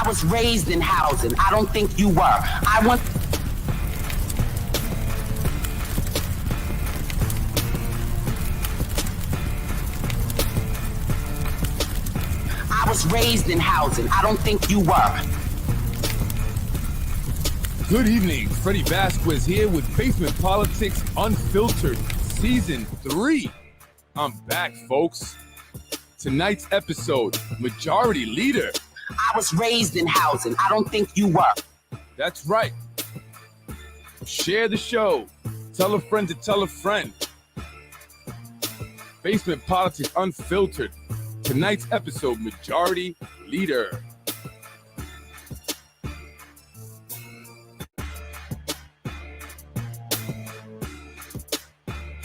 I was raised in housing. I don't think you were. I was raised in housing. I don't think you were. Good evening, Freddie Vasquez here with Basement Politics Unfiltered, Season 3. I'm back, folks. Tonight's episode, Majority Leader. I was raised in housing. I don't think you were. That's right. Share the show. Tell a friend to tell a friend. Basement Politics Unfiltered. Tonight's episode, Majority Leader.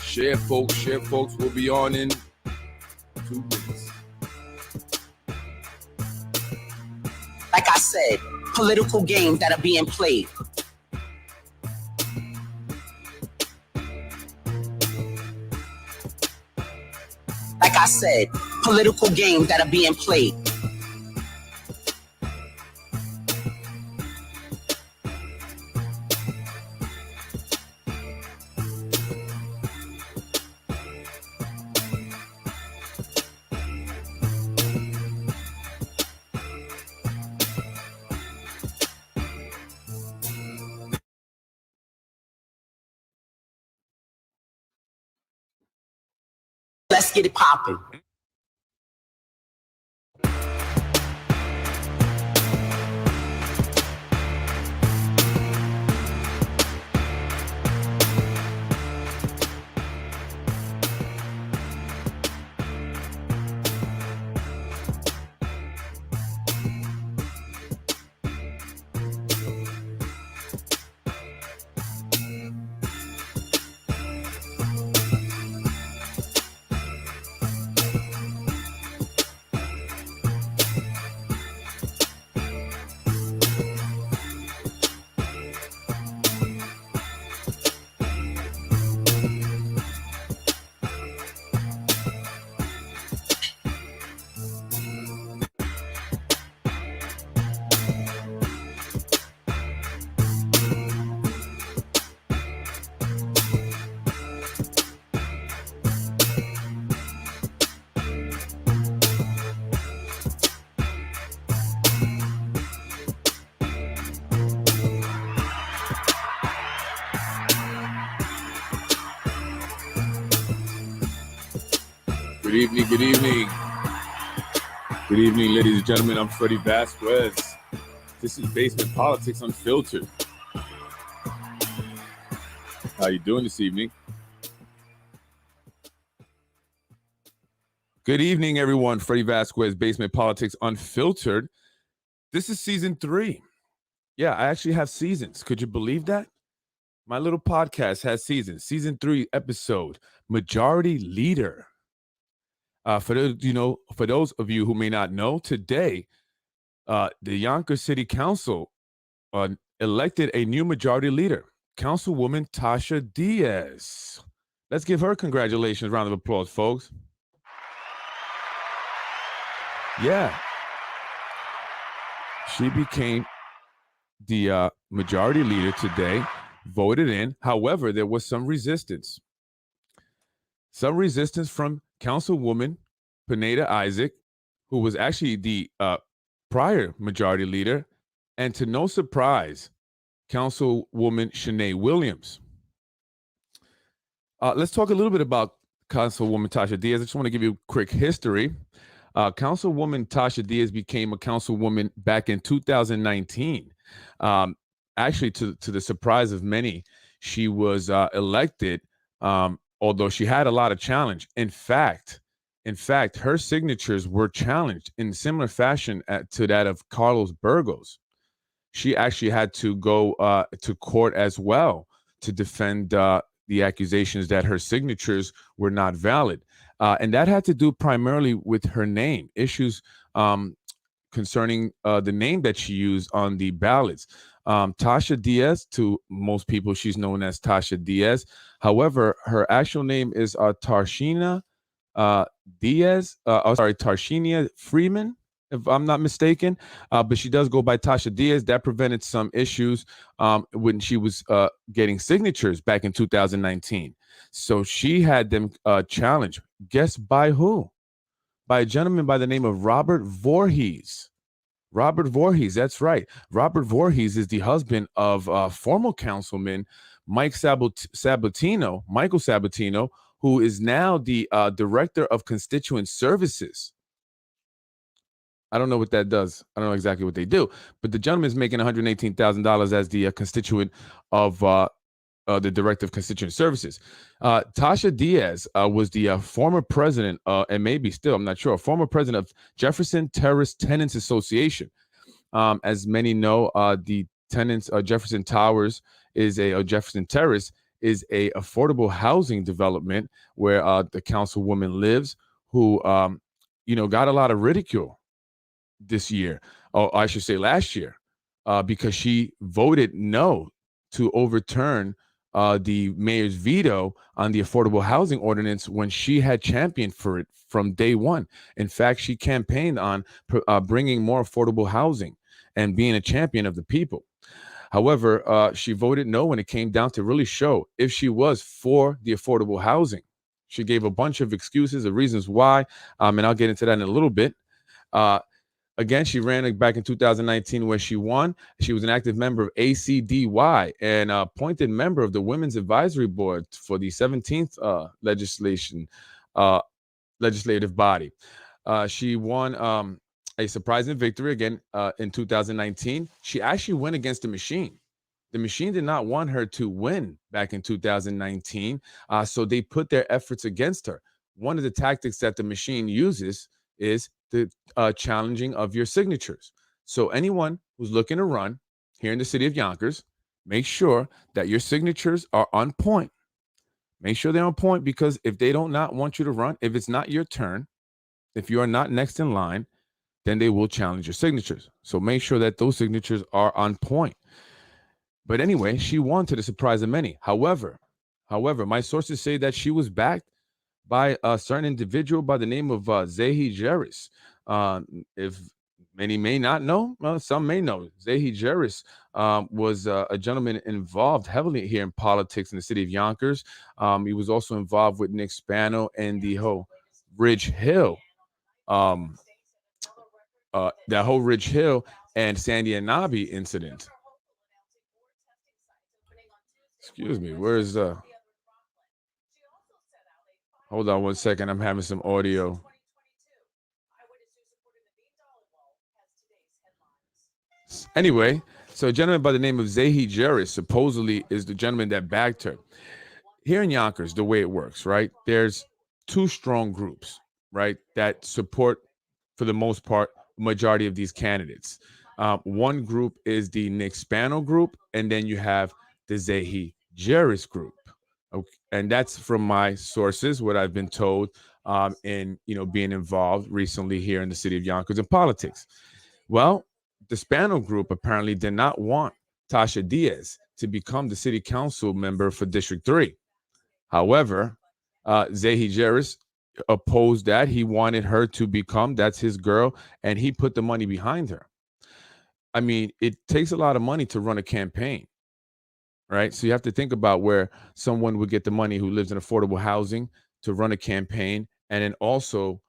Share, folks. Share, folks. We'll be on in 2 minutes. Like I said, political games that are being played. Like I said, political games that are being played. Let's get it popping. Good evening, good evening. Good evening, ladies and gentlemen. I'm Freddie Vasquez. This is Basement Politics Unfiltered. How you doing this evening? Good evening, everyone. Freddie Vasquez, Basement Politics Unfiltered. This is season 3. Yeah, I actually have seasons. Could you believe that? My little podcast has seasons. Season 3 episode, Majority Leader. For those of you who may not know, today, the Yonkers City Council elected a new majority leader, Councilwoman Tasha Diaz. Let's give her congratulations. Round of applause, folks. Yeah. She became the majority leader today, voted in. However, there was some resistance. Some resistance from Councilwoman Pineda Isaac, who was actually the prior majority leader, and to no surprise, Councilwoman Shanae Williams. Let's talk a little bit about Councilwoman Tasha Diaz. I just want to give you a quick history. Councilwoman Tasha Diaz became a councilwoman back in 2019. Actually, to the surprise of many, she was elected, although she had a lot of challenge. In fact, her signatures were challenged in similar fashion to that of Carlos Burgos. She actually had to go to court as well to defend the accusations that her signatures were not valid. And that had to do primarily with her name, issues concerning the name that she used on the ballots. Tasha Diaz, to most people, she's known as Tasha Diaz. However, her actual name is Tarshina Diaz. Tarshenia Freeman. if I'm not mistaken. But she does go by Tasha Diaz. That prevented some issues when she was getting signatures back in 2019. So she had them challenged. Guess by who? By a gentleman by the name of Robert Voorhees. Robert Voorhees, that's right. Robert Voorhees is the husband of former councilman Michael Sabatino, who is now the director of constituent services. I don't know what that does. I don't know exactly what they do, but the gentleman is making $118,000 as the constituent of the director of constituent services. Tasha Diaz was the former president, and maybe still, I'm not sure, former president of Jefferson Terrace Tenants Association. As many know, the tenants Jefferson Towers is Jefferson Terrace is a affordable housing development where the councilwoman lives, who got a lot of ridicule this year, or I should say last year, because she voted no to overturn the mayor's veto on the affordable housing ordinance when she had championed for it from day one. In fact, she campaigned on bringing more affordable housing and being a champion of the people. However, she voted no when it came down to really show if she was for the affordable housing. She gave a bunch of excuses, of reasons why, and I'll get into that in a little bit. Again, she ran back in 2019 where she won. She was an active member of ACDY and appointed member of the Women's Advisory Board for the 17th legislative body. She won a surprising victory again in 2019. She actually went against the machine. The machine did not want her to win back in 2019, so they put their efforts against her. One of the tactics that the machine uses is the challenging of your signatures. So anyone who's looking to run here in the city of Yonkers, make sure that your signatures are on point. Make sure they're on point, because if they don't not want you to run, if it's not your turn, if you are not next in line, then they will challenge your signatures. So make sure that those signatures are on point. But anyway, she won to the surprise of many. However, my sources say that she was backed by a certain individual by the name of Zahi Jeris. If many may not know, well, some may know. Zahi Jeris was a gentleman involved heavily here in politics in the city of Yonkers. He was also involved with Nick Spano and the whole Ridge Hill. That whole Ridge Hill and Sandy Anabi incident. Excuse me, where's hold on one second, I'm having some audio. Anyway, so a gentleman by the name of Zahi Jeris supposedly is the gentleman that backed her. Here in Yonkers, the way it works, right? There's two strong groups, right, that support, for the most part, majority of these candidates. One group is the Nick Spano group, and then you have the Zahi Jeris group. Okay. And that's from my sources, what I've been told in being involved recently here in the city of Yonkers in politics. Well, the Spano group apparently did not want Tasha Diaz to become the city council member for District 3. However, Zahi Jeris opposed that. He wanted her to become, that's his girl, and he put the money behind her. I mean, it takes a lot of money to run a campaign, right? So you have to think about where someone would get the money who lives in affordable housing to run a campaign, and then also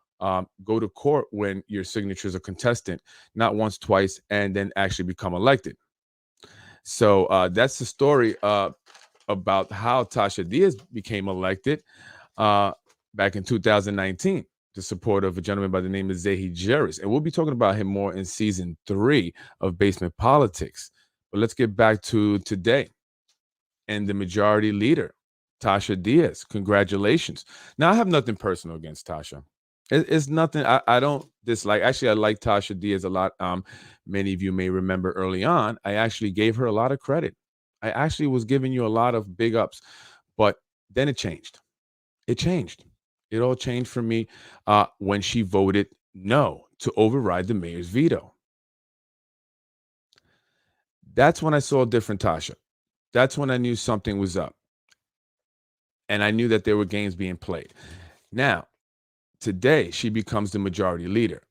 go to court when your signatures are contested, not once, twice, and then actually become elected. So that's the story about how Tasha Diaz became elected back in 2019, the support of a gentleman by the name of Zahi Jeris. And we'll be talking about him more in season 3 of Basement Politics. But let's get back to today and the majority leader, Tasha Diaz. Congratulations. Now, I have nothing personal against Tasha. It's nothing I don't dislike. Actually, I like Tasha Diaz a lot. Many of you may remember early on, I actually gave her a lot of credit. I actually was giving you a lot of big ups, but then it changed. It changed. It all changed for me when she voted no to override the mayor's veto. That's when I saw a different Tasha. That's when I knew something was up. And I knew that there were games being played. Now, today, she becomes the majority leader.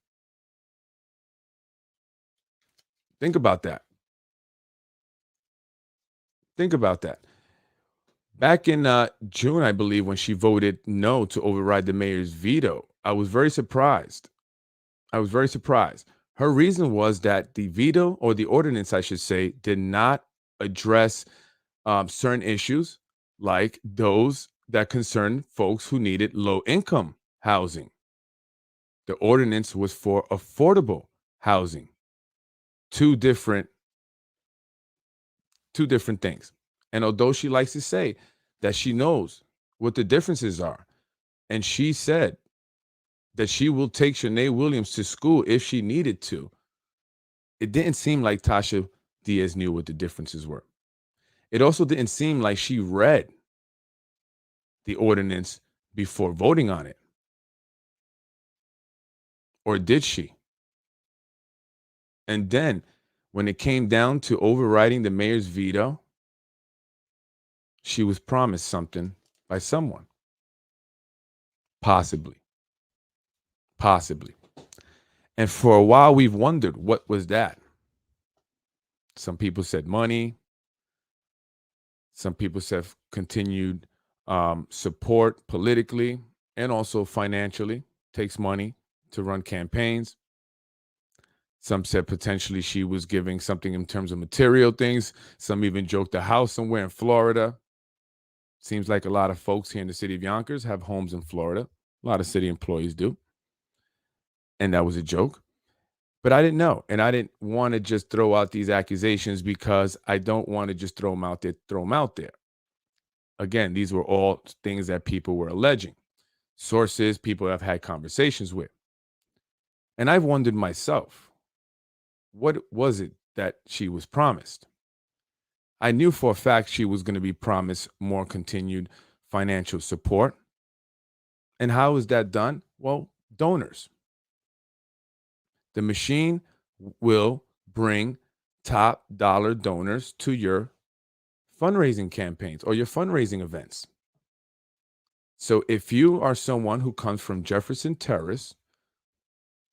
Think about that. Think about that. Back in June, I believe, when she voted no to override the mayor's veto, I was very surprised. I was very surprised. Her reason was that the veto, or the ordinance, I should say, did not address certain issues like those that concern folks who needed low income housing. The ordinance was for affordable housing. Two different things. And although she likes to say that she knows what the differences are, and she said that she will take Shanae Williams to school if she needed to, it didn't seem like Tasha Diaz knew what the differences were. It also didn't seem like she read the ordinance before voting on it. Or did she? And then when it came down to overriding the mayor's veto, she was promised something by someone. Possibly. Possibly. And for a while, we've wondered, what was that? Some people said money. Some people said continued support politically and also financially. Takes money to run campaigns. Some said potentially she was giving something in terms of material things. Some even joked a house somewhere in Florida. Seems like a lot of folks here in the city of Yonkers have homes in Florida. A lot of city employees do. And that was a joke. But I didn't know. And I didn't want to just throw out these accusations because I don't want to just throw them out there. Again, these were all things that people were alleging. Sources, people I've had conversations with. And I've wondered myself, what was it that she was promised? I knew for a fact she was going to be promised more continued financial support. And how is that done? Well, donors. The machine will bring top dollar donors to your fundraising campaigns or your fundraising events. So if you are someone who comes from Jefferson Terrace,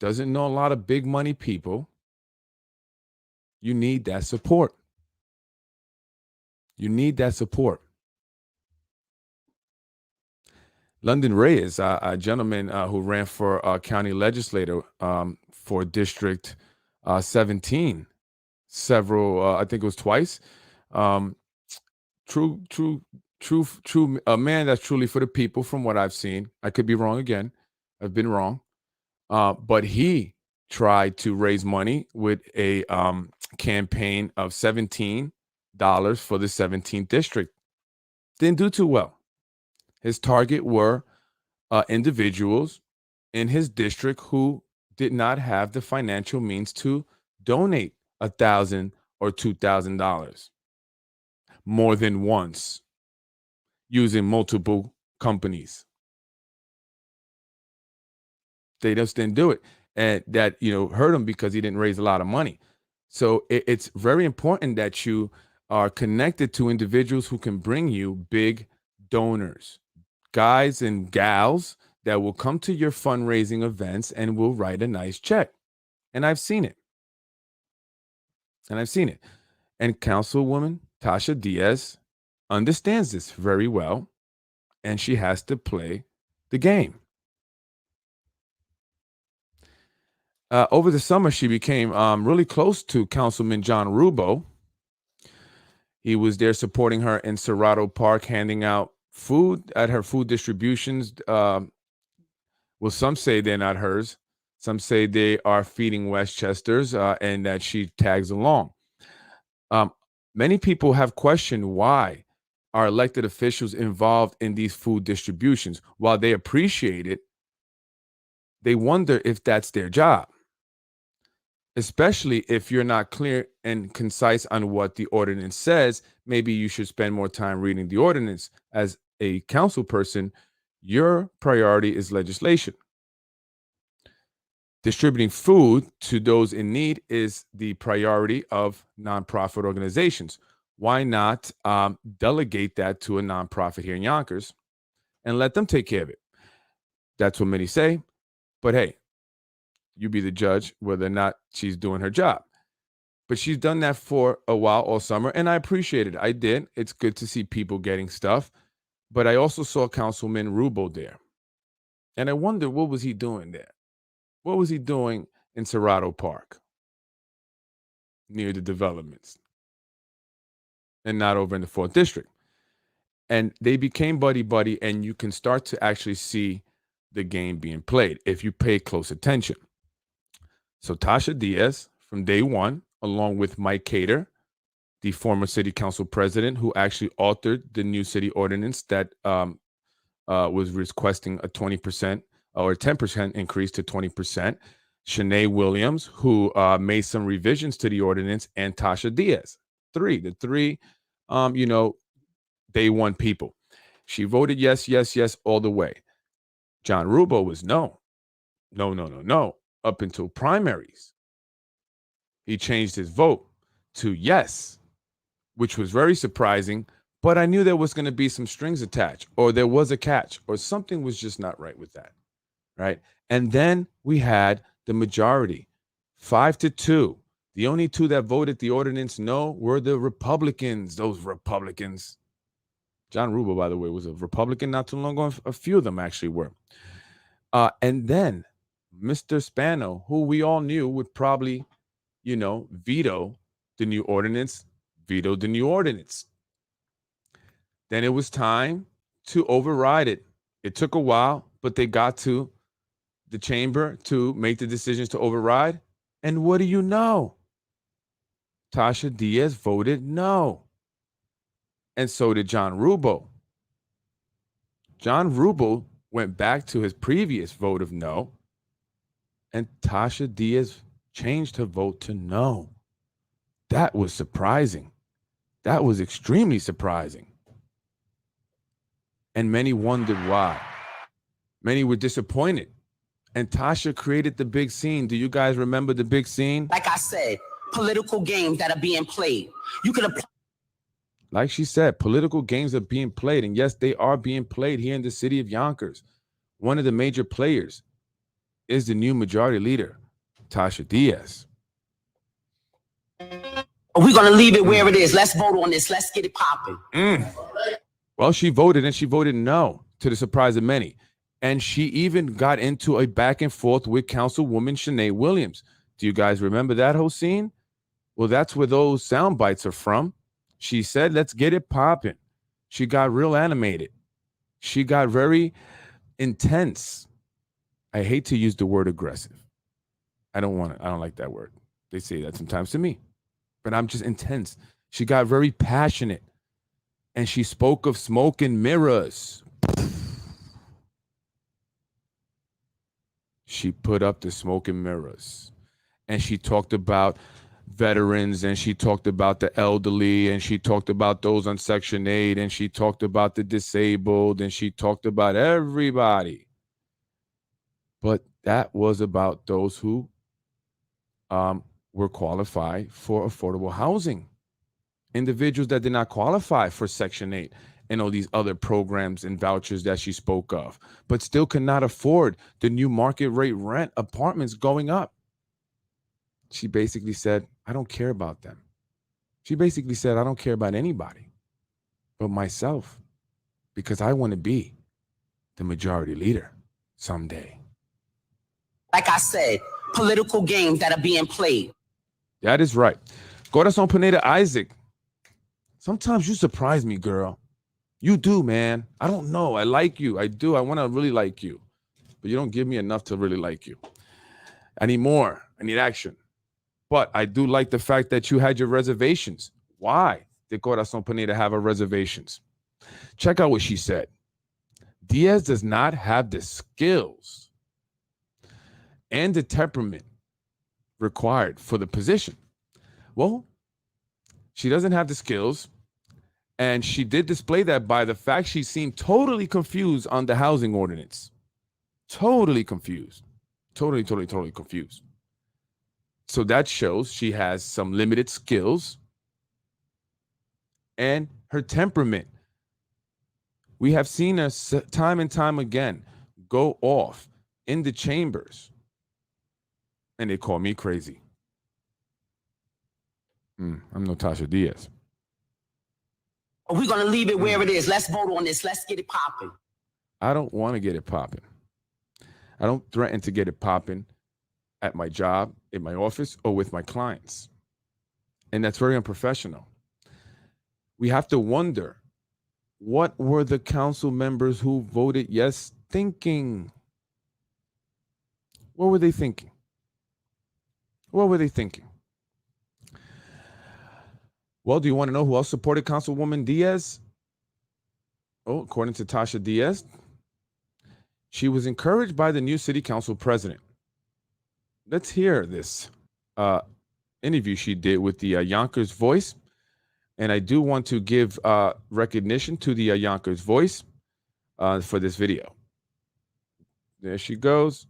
doesn't know a lot of big money people, you need that support. You need that support. London Reyes, a gentleman who ran for county legislator for District 17, I think it was twice. True, a man that's truly for the people from what I've seen. I could be wrong again. I've been wrong. But he tried to raise money with a campaign of $17 for the 17th district. Didn't do too well. His target were individuals in his district who did not have the financial means to donate $1,000 or $2,000 more than once using multiple companies. They just didn't do it. And that, hurt him because he didn't raise a lot of money. So it's very important that you are connected to individuals who can bring you big donors, guys and gals that will come to your fundraising events and will write a nice check. And I've seen it. And Councilwoman Tasha Diaz understands this very well, and she has to play the game. Over the summer, she became really close to Councilman John Rubo. He was there supporting her in Serrato Park, handing out food at her food distributions. Well, some say they're not hers. Some say they are feeding Westchesters and that she tags along. Many people have questioned why are elected officials involved in these food distributions. While they appreciate it, they wonder if that's their job, especially if you're not clear and concise on what the ordinance says. Maybe you should spend more time reading the ordinance. As a council person, your priority is legislation. Distributing food to those in need is the priority of nonprofit organizations. Why not delegate that to a nonprofit here in Yonkers and let them take care of it? That's what many say. But hey, you be the judge whether or not she's doing her job. But she's done that for a while all summer, and I appreciate it. I did. It's good to see people getting stuff. But I also saw Councilman Rubo there. And I wonder, what was he doing there? What was he doing in Serrato Park near the developments and not over in the 4th District? And they became buddy-buddy, and you can start to actually see the game being played if you pay close attention. So Tasha Diaz, from day one, along with Mike Cater, the former city council president who actually authored the new city ordinance that was requesting a 20% or 10% increase to 20%. Shanae Williams, who made some revisions to the ordinance, and Tasha Diaz. The three, day one people. She voted yes, yes, yes, all the way. John Rubo was no, up until primaries. He changed his vote to yes, which was very surprising, but I knew there was going to be some strings attached, or there was a catch, or something was just not right with that, right? And then we had the majority, 5-2. The only two that voted the ordinance no were the Republicans, those Republicans. John Rubo, by the way, was a Republican not too long ago. A few of them actually were. And then Mr. Spano, who we all knew would probably, veto the new ordinance, vetoed the new ordinance. Then it was time to override it. It took a while, but they got to the chamber to make the decisions to override. And what do you know? Tasha Diaz voted no. And so did John Rubo. John Rubo went back to his previous vote of no, and Tasha Diaz changed her vote to no. That was surprising. That was extremely surprising. And many wondered why. Many were disappointed. And Tasha created the big scene. Do you guys remember the big scene? Like I said, political games that are being played. You can apply. Like she said, political games are being played. And yes, they are being played here in the city of Yonkers. One of the major players is the new majority leader, Tasha Diaz. We're going to leave it where it is. Let's vote on this. Let's get it popping. Well, she voted, and she voted no, to the surprise of many. And she even got into a back and forth with Councilwoman Shanae Williams. Do you guys remember that whole scene? Well, that's where those sound bites are from. She said, let's get it popping. She got real animated. She got very intense. I hate to use the word aggressive. I don't like that word. They say that sometimes to me, but I'm just intense. She got very passionate, and she spoke of smoke and mirrors. She put up the smoke and mirrors, and she talked about veterans, and she talked about the elderly, and she talked about those on Section 8, and she talked about the disabled, and she talked about everybody. But that was about those who were qualified for affordable housing. Individuals that did not qualify for Section 8 and all these other programs and vouchers that she spoke of, but still could not afford the new market rate rent apartments going up. She basically said, I don't care about them. She basically said, I don't care about anybody but myself, because I want to be the majority leader someday. Like I said, political games that are being played. That is right. Corazon Pineda Isaac. Sometimes you surprise me, girl. You do, man. I don't know. I like you. I do. I want to really like you. But you don't give me enough to really like you. I need more. I need action. But I do like the fact that you had your reservations. Why did Corazon Pineda have her reservations? Check out what she said. Diaz does not have the skills and the temperament required for the position. Well, she doesn't have the skills, and she did display that by the fact she seemed totally confused on the housing ordinance. Totally confused. Totally confused. So that shows she has some limited skills and her temperament. We have seen her time and time again go off in the chambers, and they call me crazy. I'm no Tasha Diaz. We're going to leave it where it is. Let's vote on this. Let's get it popping. I don't want to get it popping. I don't threaten to get it popping at my job, in my office, or with my clients. And that's very unprofessional. We have to wonder, what were the council members who voted yes thinking? What were they thinking? What were they thinking? Well, do you want to know who else supported Councilwoman Diaz? Oh, according to Tasha Diaz, she was encouraged by the new city council president. Let's hear this interview she did with the Yonkers Voice. And I do want to give recognition to the Yonkers Voice for this video. There she goes.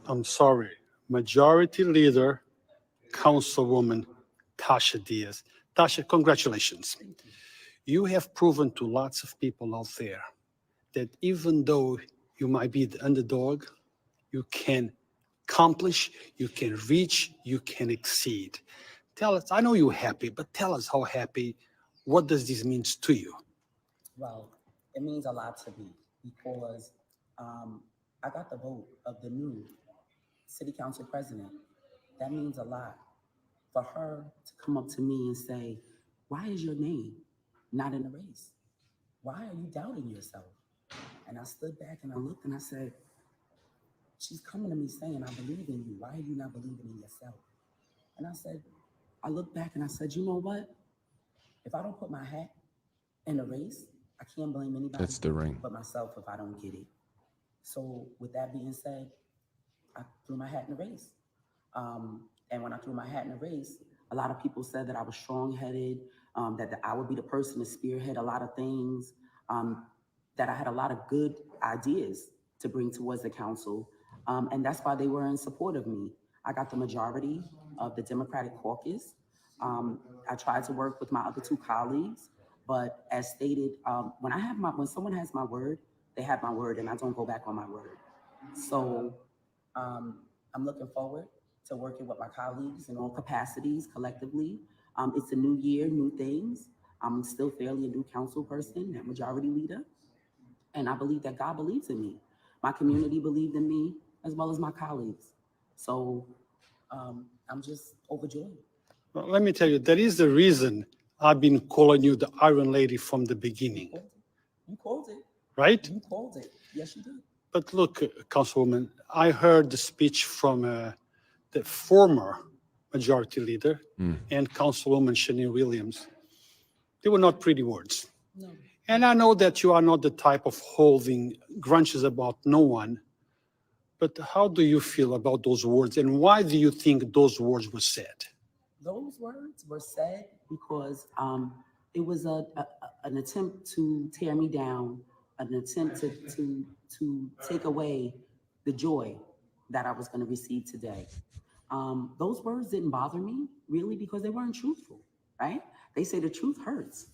I'm sorry, Majority Leader, Councilwoman Tasha Diaz. Tasha, congratulations. You have proven to lots of people out there that even though you might be the underdog, you can accomplish, you can reach, you can exceed. Tell us, I know you're happy, but tell us how happy, what does this mean to you? Well, it means a lot to me because I got the vote of the new city council president. That means a lot. For her to come up to me and say, why is your name not in the race? Why are you doubting yourself? And I stood back and I looked and I said, she's coming to me saying, I believe in you. Why are you not believing in yourself? And I said, I looked back and I said, you know what? If I don't put my hat in the race, I can't blame anybody. That's the ring. But myself if I don't get it. So with that being said, I threw my hat in the race. And when I threw my hat in the race, a lot of people said that I was strong-headed, that I would be the person to spearhead a lot of things, that I had a lot of good ideas to bring towards the council. And that's why they were in support of me. I got the majority of the Democratic caucus. I tried to work with my other two colleagues, but as stated, when someone has my word, they have my word, and I don't go back on my word. So I'm looking forward to working with my colleagues in all capacities collectively. It's a new year, new things. I'm still fairly a new council person, that majority leader. And I believe that God believes in me. My community believed in me as well as my colleagues. So I'm just overjoyed. Well, let me tell you, that is the reason I've been calling you the Iron Lady from the beginning. You called it. Right? You called it. Yes, you did. But look, Councilwoman, I heard the speech from the former majority leader and Councilwoman Shanae Williams. They were not pretty words. No. And I know that you are not the type of holding grudges about no one, but how do you feel about those words and why do you think those words were said? Those words were said because it was an attempt to tear me down, an attempt to take away the joy that I was going to receive today. Those words didn't bother me really because they weren't truthful, right? They say the truth hurts.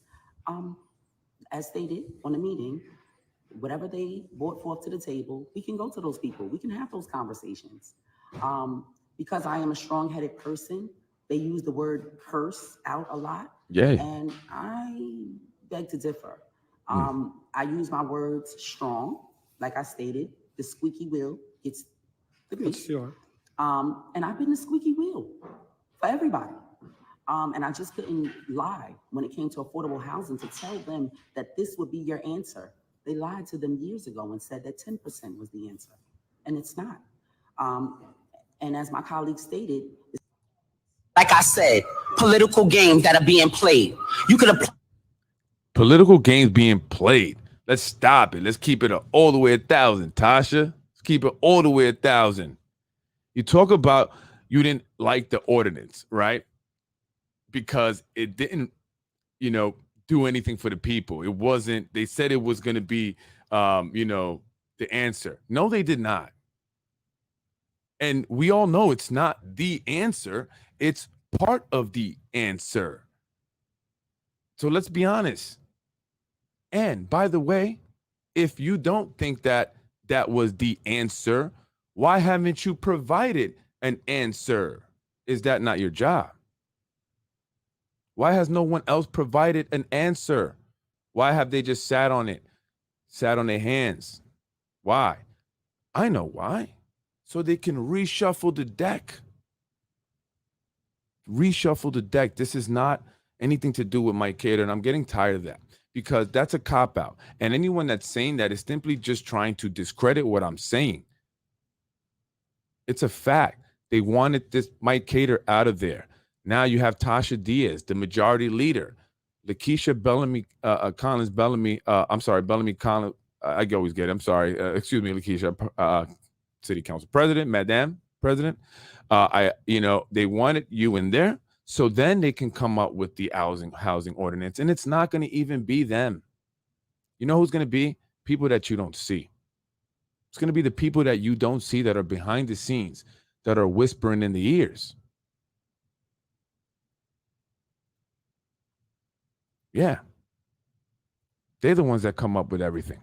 As stated on the meeting, whatever they brought forth to the table, we can go to those people. We can have those conversations. Because I am a strong-headed person, they use the word curse out a lot. Yeah. And I beg to differ. I use my words strong. Like I stated, the squeaky wheel gets the grease. Sure. And I've been the squeaky wheel for everybody. And I just couldn't lie when it came to affordable housing to tell them that this would be your answer. They lied to them years ago and said that 10% was the answer, and it's not. And as my colleague stated, like I said, political games that are being played. You could apply Political games being played. Let's stop it. Let's keep it all the way 1,000, Tasha. Let's keep it all the way 1,000. You talk about you didn't like the ordinance, right? Because it didn't, do anything for the people. It wasn't, they said it was going to be, the answer. No, they did not. And we all know it's not the answer. It's part of the answer. So let's be honest. And by the way, if you don't think that that was the answer, why haven't you provided an answer? Is that not your job? Why has no one else provided an answer? Why have they just sat on it, sat on their hands? Why? I know why. So they can reshuffle the deck. Reshuffle the deck. This is not anything to do with Mike Cater, and I'm getting tired of that because that's a cop-out. And anyone that's saying that is simply just trying to discredit what I'm saying. It's a fact. They wanted this Mike Cater out of there. Now you have Tasha Diaz, the majority leader. Lakeisha Bellamy, Collins Bellamy, Bellamy Collins, I always get it, I'm sorry. Excuse me, Lakeisha, City Council President, Madam President. They wanted you in there so then they can come up with the housing ordinance. And it's not going to even be them. You know who's going to be? People that you don't see. It's going to be the people that you don't see that are behind the scenes, that are whispering in the ears. Yeah. They're the ones that come up with everything.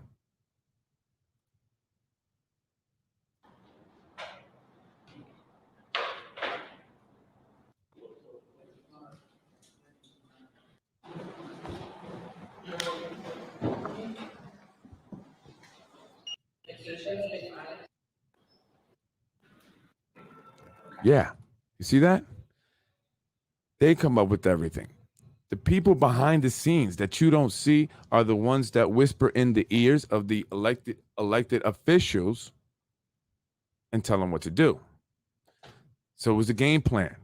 Yeah. You see that? They come up with everything. The people behind the scenes that you don't see are the ones that whisper in the ears of the elected officials and tell them what to do. So it was a game plan.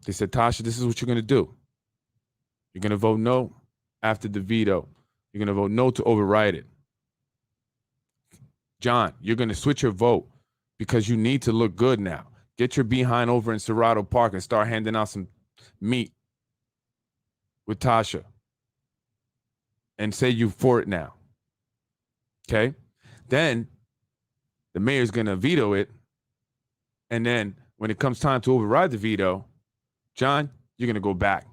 They said, Tasha, this is what you're going to do. You're going to vote no after the veto. You're going to vote no to override it. John, you're going to switch your vote because you need to look good now. Get your behind over in Serrato Park and start handing out some meat with Tasha and say you for it now. Okay? Then the mayor's going to veto it. And then when it comes time to override the veto, John, you're going to go back.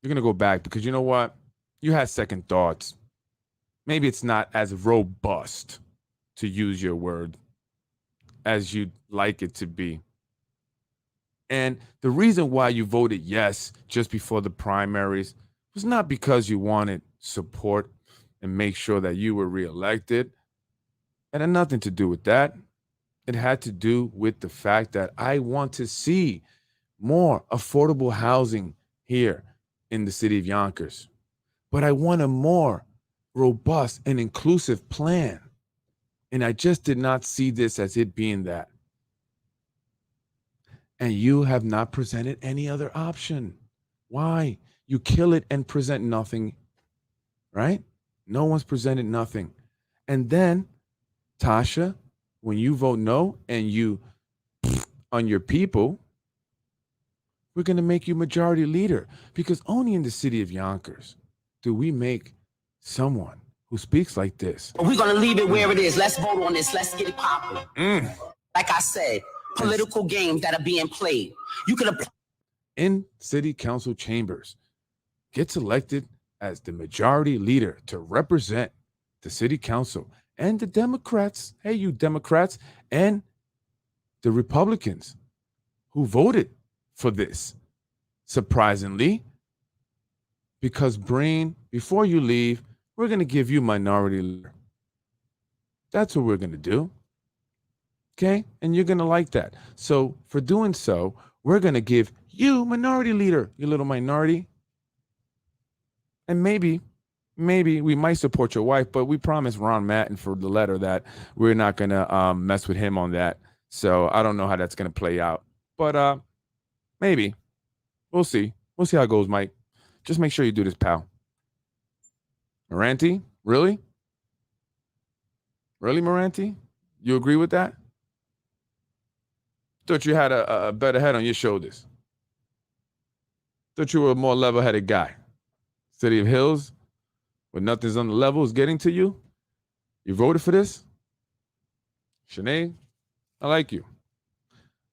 You're going to go back because you know what? You had second thoughts. Maybe it's not as robust, to use your word, as you'd like it to be. And the reason why you voted yes just before the primaries was not because you wanted support and make sure that you were reelected. It had nothing to do with that. It had to do with the fact that I want to see more affordable housing here in the city of Yonkers. But I want a more robust and inclusive plan. And I just did not see this as it being that. And you have not presented any other option. Why? You kill it and present nothing, right? No one's presented nothing. And then, Tasha, when you vote no and you on your people, we're going to make you majority leader because only in the city of Yonkers do we make someone who speaks like this. We're going to leave it where it is. Let's vote on this. Let's get it popping. Like I said, political games that are being played. You could apply in city council chambers, gets elected as the majority leader to represent the city council and the Democrats. Hey, you Democrats and the Republicans who voted for this. Surprisingly, because Breen, before you leave, we're going to give you minority leader. That's what we're going to do. Okay? And you're going to like that. So for doing so, we're going to give you minority leader, you little minority. And maybe we might support your wife, but we promised Ron Mattin for the letter that we're not going to mess with him on that. So I don't know how that's going to play out. But maybe. We'll see. We'll see how it goes, Mike. Just make sure you do this, pal. Moranti? Really? Really, Moranti? You agree with that? Thought you had a better head on your shoulders. Thought you were a more level-headed guy. City of Hills, when nothing's on the level, is getting to you? You voted for this? Sinead, I like you.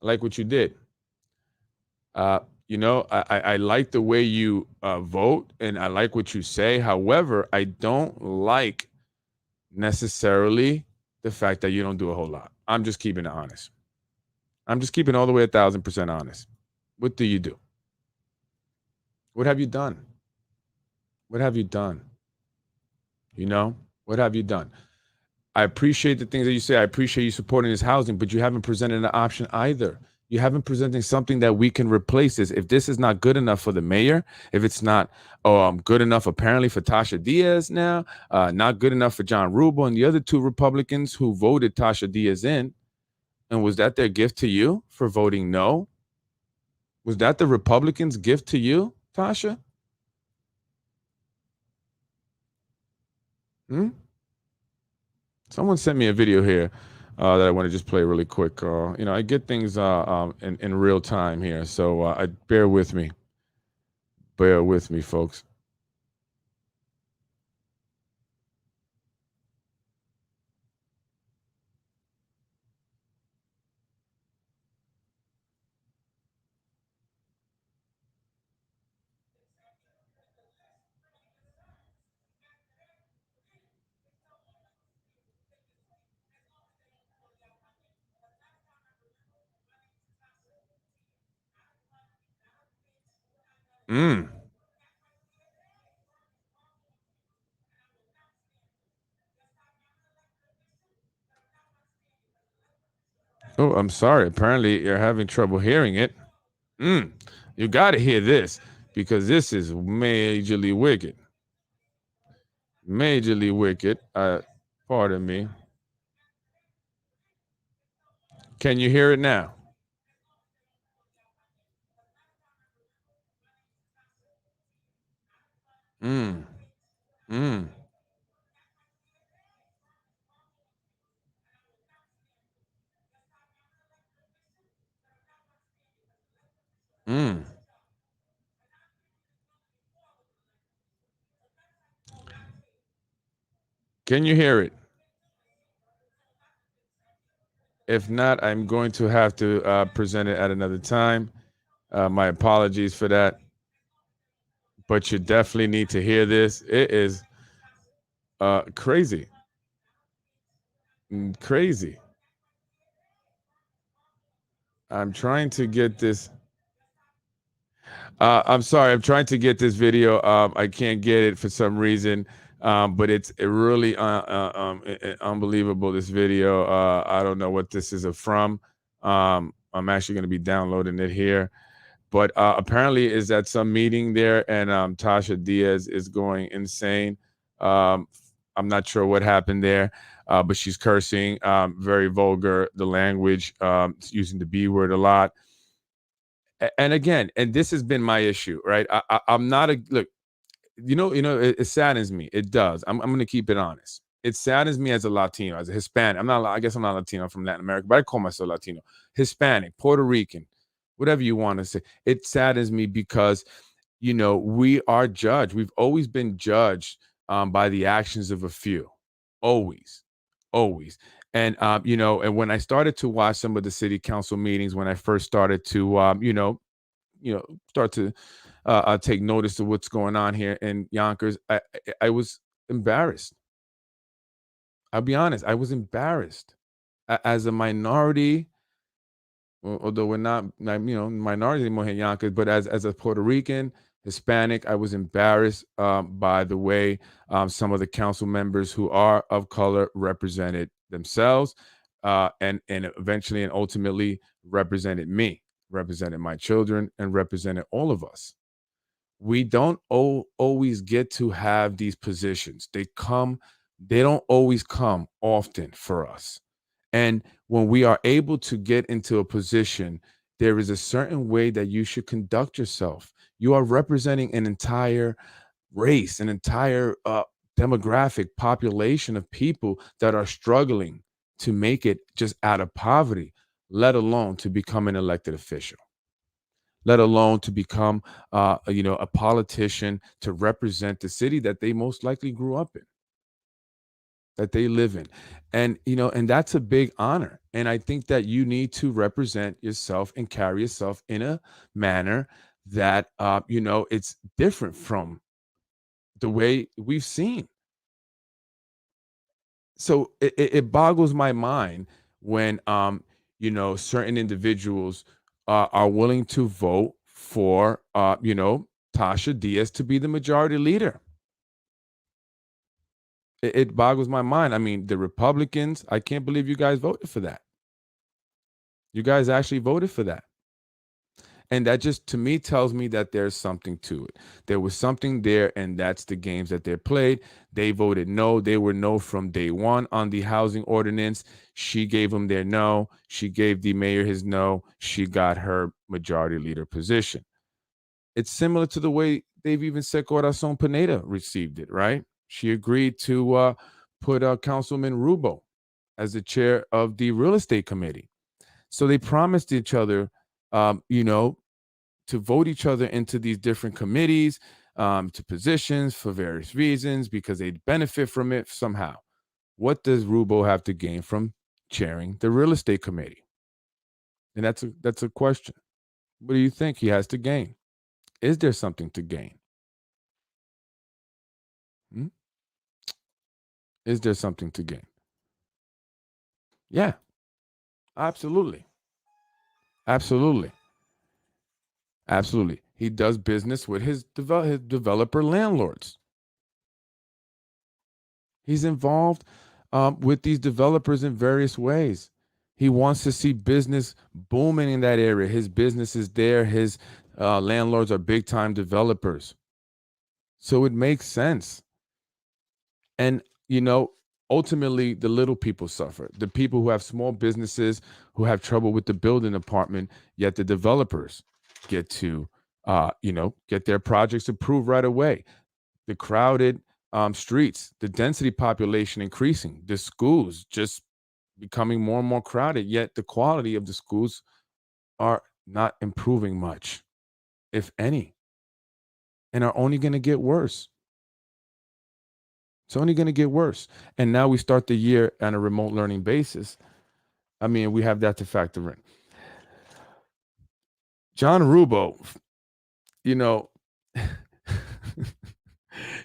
I like what you did. I like the way you vote, and I like what you say. However, I don't like necessarily the fact that you don't do a whole lot. I'm just keeping it honest. I'm just keeping all the way 1,000% honest. What do you do? What have you done? What have you done? You know, what have you done? I appreciate the things that you say. I appreciate you supporting this housing, but you haven't presented an option either. You haven't presented something that we can replace this. If this is not good enough for the mayor, if it's not good enough apparently for Tasha Diaz now, not good enough for John Rubel and the other two Republicans who voted Tasha Diaz in, and was that their gift to you for voting no? Was that the Republicans' gift to you, Tasha? Hmm? Someone sent me a video here that I want to just play really quick. I get things in real time here, so bear with me. Bear with me, folks. Mm. Oh, I'm sorry. Apparently, you're having trouble hearing it. You got to hear this because this is majorly wicked. Majorly wicked. Pardon me. Can you hear it now? Mm. Mm. Mm. Can you hear it? If not, I'm going to have to present it at another time. My apologies for that. But you definitely need to hear this. It is crazy. Crazy. I'm trying to get this. I'm sorry. I'm trying to get this video. I can't get it for some reason. But it's really unbelievable, this video. I don't know what this is from. I'm actually going to be downloading it here. But apparently is at some meeting there, and Tasha Diaz is going insane. I'm not sure what happened there, but she's cursing, very vulgar, the language, using the B word a lot. And again, and this has been my issue, right? I'm not a look. It saddens me. It does. I'm going to keep it honest. It saddens me as a Latino, as a Hispanic. I guess I'm not Latino. I'm from Latin America, but I call myself Latino, Hispanic, Puerto Rican, whatever you want to say. It saddens me because, we are judged. We've always been judged by the actions of a few. Always, always. And, and when I started to watch some of the city council meetings, when I first started to, start to take notice of what's going on here in Yonkers, I was embarrassed. I'll be honest, I was embarrassed as a minority, although we're not, minority anymore in Yonkers, but as a Puerto Rican, Hispanic, I was embarrassed by the way some of the council members who are of color represented themselves, and eventually and ultimately represented me, represented my children, and represented all of us. We don't always get to have these positions. They don't always come often for us. And when we are able to get into a position, there is a certain way that you should conduct yourself. You are representing an entire race, an entire demographic population of people that are struggling to make it just out of poverty, let alone to become an elected official, let alone to become a politician to represent the city that they most likely grew up in, that they live in. And that's a big honor. And I think that you need to represent yourself and carry yourself in a manner that it's different from the way we've seen. So it boggles my mind when certain individuals are willing to vote for Tasha Diaz to be the majority leader. It boggles my mind. I mean, the Republicans, I can't believe you guys voted for that. You guys actually voted for that. And that just, to me, tells me that there's something to it. There was something there, and that's the games that they played. They voted no. They were no from day one on the housing ordinance. She gave them their no. She gave the mayor his no. She got her majority leader position. It's similar to the way they've even said Corazon Pineda received it, right? She agreed to put Councilman Rubo as the chair of the real estate committee. So they promised each other, to vote each other into these different committees, to positions for various reasons because they'd benefit from it somehow. What does Rubo have to gain from chairing the real estate committee? And that's a question. What do you think he has to gain? Is there something to gain? Hmm? Is there something to gain? Yeah, absolutely. Absolutely. Absolutely. He does business with his developer landlords. He's involved with these developers in various ways. He wants to see business booming in that area. His business is there. His landlords are big time developers. So it makes sense. And, ultimately, the little people suffer. The people who have small businesses who have trouble with the building department, yet the developers get to, get their projects approved right away. The crowded streets, the density population increasing, the schools just becoming more and more crowded, yet the quality of the schools are not improving much, if any, and are only going to get worse. It's only going to get worse. And now we start the year on a remote learning basis. I mean, we have that to factor in. John Rubo, you know,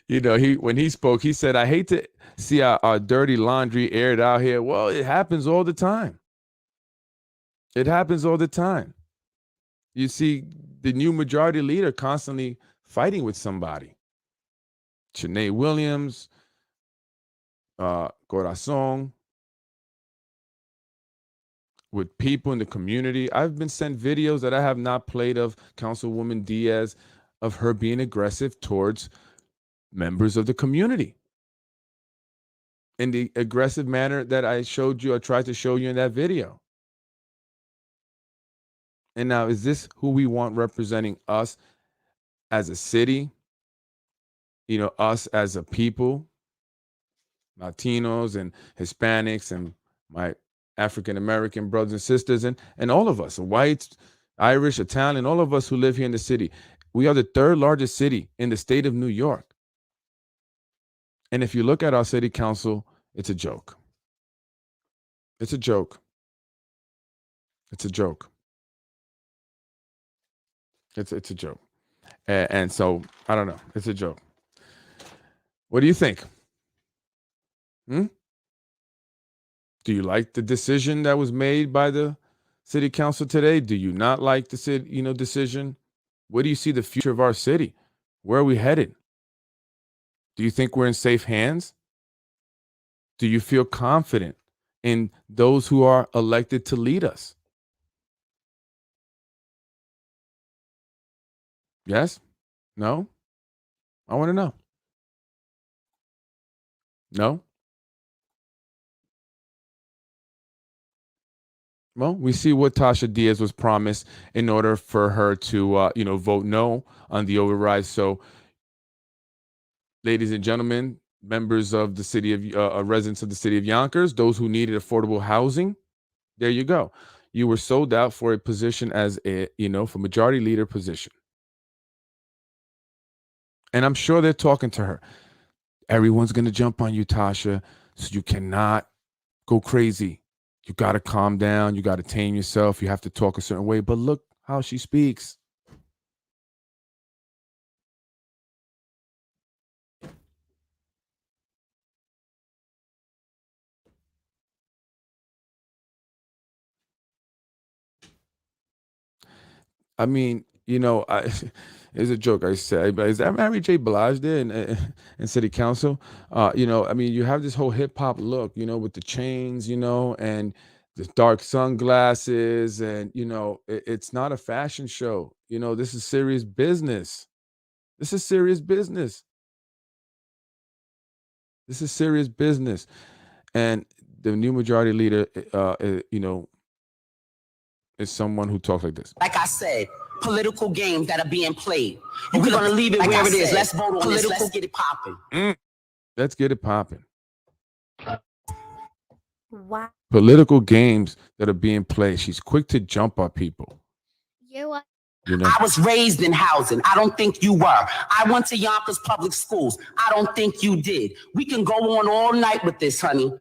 he when he spoke, he said, "I hate to see our dirty laundry aired out here." Well, it happens all the time. It happens all the time. You see the new majority leader constantly fighting with somebody. Shanae Williams, Corazon, with people in the community. I've been sent videos that I have not played of Councilwoman Diaz, of her being aggressive towards members of the community in the aggressive manner that I tried to show you in that video. And now, is this who we want representing us as a city? Us as a people, Latinos and Hispanics and my African American brothers and sisters, and all of us, whites, Irish, Italian, all of us who live here in the city. We are the third largest city in the state of New York. And if you look at our city council, it's a joke. It's a joke. It's a joke. It's a joke. And so, I don't know. It's a joke. What do you think? Do you like the decision that was made by the city council today? Do you not like the city, decision? Where do you see the future of our city? Where are we headed? Do you think we're in safe hands? Do you feel confident in those who are elected to lead us? Yes? No? I want to know. No? Well, we see what Tasha Diaz was promised in order for her to, vote no on the override. So, ladies and gentlemen, members of the city of residents of the city of Yonkers, those who needed affordable housing, there you go. You were sold out for a position as for majority leader position. And I'm sure they're talking to her. Everyone's going to jump on you, Tasha. So you cannot go crazy. You got to calm down. You got to tame yourself. You have to talk a certain way. But look how she speaks. I mean, you know, it's a joke. I say, but is that Mary J. Blige there in city council? You know, I mean, you have this whole hip hop look, you know, with the chains, you know, and the dark sunglasses, and you know, it's not a fashion show. You know, this is serious business. This is serious business. This is serious business. And the new majority leader, you know, is someone who talks like this. Like I said, political games that are being played. We're gonna leave it where it is. Let's vote on this. Let's get it popping. Let's get it popping. Wow. Political games that are being played. She's quick to jump on people. You You know, I was raised in housing. I don't think you were. I went to Yonkers public schools. I don't think you did. We can go on all night with this, honey.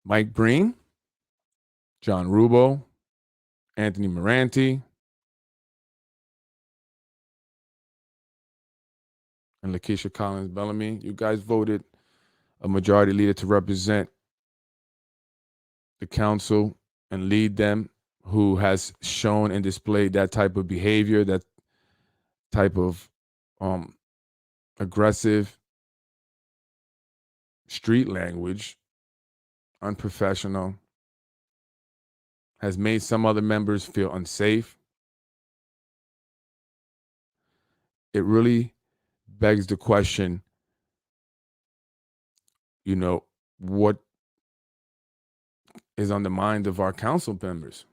Mike Breen, John Rubo, Anthony Moranti, and Lakeisha Collins Bellamy. You guys voted a majority leader to represent the council and lead them, who has shown and displayed that type of behavior, that type of aggressive street language, unprofessional, has made some other members feel unsafe. It really begs the question, you know, what is on the mind of our council members?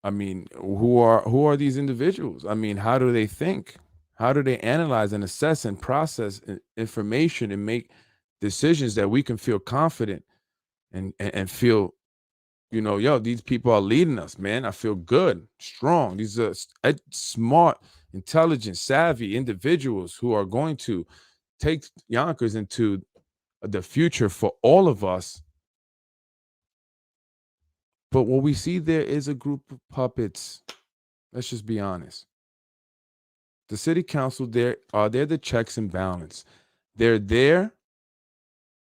I mean, who are these individuals? I mean, how do they think? How do they analyze and assess and process information and make decisions that we can feel confident and feel, you know, yo, these people are leading us, man. I feel good, strong. These are smart, intelligent, savvy individuals who are going to take Yonkers into the future for all of us. But what we see there is a group of puppets. Let's just be honest. The city council, they're the checks and balance. They're there